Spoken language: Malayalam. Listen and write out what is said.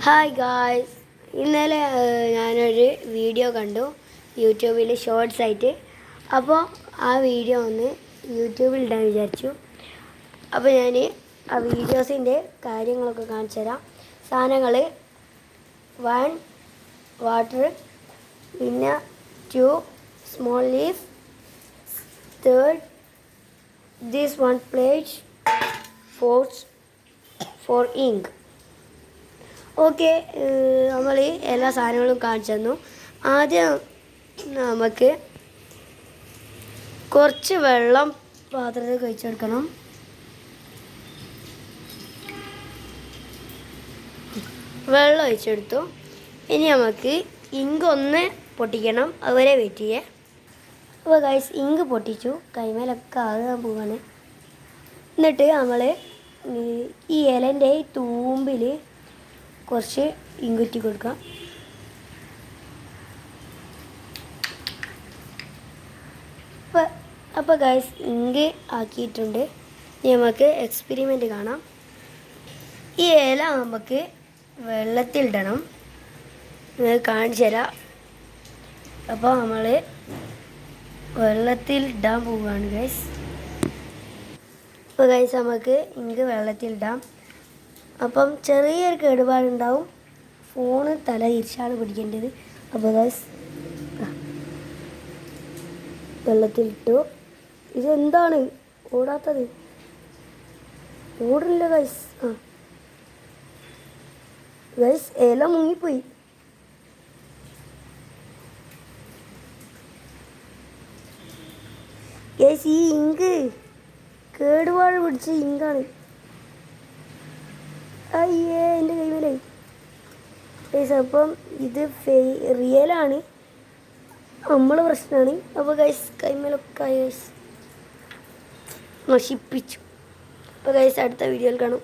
ഹായ് ഗായ്സ്, ഇന്നലെ ഞാനൊരു വീഡിയോ കണ്ടു യൂട്യൂബിൽ ഷോർട്സ് ആയിട്ട്. അപ്പോൾ ആ വീഡിയോ ഒന്ന് യൂട്യൂബിൽ ഇടാൻ വിചാരിച്ചു. അപ്പോൾ ഞാൻ ആ വീഡിയോസിൻ്റെ കാര്യങ്ങളൊക്കെ കാണിച്ചു തരാം. സാധനങ്ങൾ 1 വാട്ടർ, പിന്നെ 2 small leaf, 3 this 1 plate, 4 ink. Okay, നമ്മൾ എല്ലാ സാധനങ്ങളും കാണിച്ചു തന്നു. ആദ്യം നമുക്ക് കുറച്ച് വെള്ളം പാത്രത്തിൽ ഒഴിച്ചെടുക്കണം. വെള്ളം ഒഴിച്ചെടുത്തു. ഇനി നമുക്ക് ഇങ്ക് ഒന്ന് പൊട്ടിക്കണം, അതുവരെ വെയിറ്റ് ചെയ്യേ. അപ്പോൾ ഗൈസ്, ഇങ്ക് പൊട്ടിച്ചു, കൈമേലൊക്കെ ആകാൻ പോവാണ്. എന്നിട്ട് നമ്മൾ ഈ ഇലൻ്റെ ഈ തൂമ്പിൽ കുറച്ച് ഇങ്കുറ്റി കൊടുക്കാം. അപ്പോൾ ഗൈസ്, ഇങ്ക് ആക്കിയിട്ടുണ്ട്. ഇനി നമുക്ക് എക്സ്പെരിമെൻ്റ് കാണാം. ഈ ഇല നമുക്ക് വെള്ളത്തിലിടണം, കാണിച്ചു തരാം. അപ്പോൾ നമ്മൾ വെള്ളത്തിൽ ഇടാൻ പോവുകയാണ് ഗൈസ്. അപ്പോൾ ഗൈസ്, നമുക്ക് ഇങ്ക് വെള്ളത്തിലിടാം. അപ്പം ചെറിയൊരു കേടുപാടുണ്ടാവും. ഫോണ് തല തിരിച്ചാണ് പിടിക്കേണ്ടത്. അപ്പോൾ ഗൈസ്, വെള്ളത്തിലിട്ടു. ഇതെന്താണ് ഓടാത്തത്? ഓടില്ല ഗൈസ്. ഗൈസ്, ഇല മുങ്ങിപ്പോയി. ഗൈസ്, ഈ ഇങ്ക് കേടുപാട് പിടിച്ച ഇങ്കാണ്. അയ്യേ, എൻ്റെ കൈമേലേ ഗൈസ്. അപ്പം ഇത് റിയലാണ്, നമ്മളെ പ്രശ്നമാണ്. അപ്പോൾ ഗൈസ്, കൈമേലൊക്കെ ഗൈസ് നശിപ്പിച്ചു. അപ്പോൾ ഗൈസ്, അടുത്ത വീഡിയോയിൽ കാണും.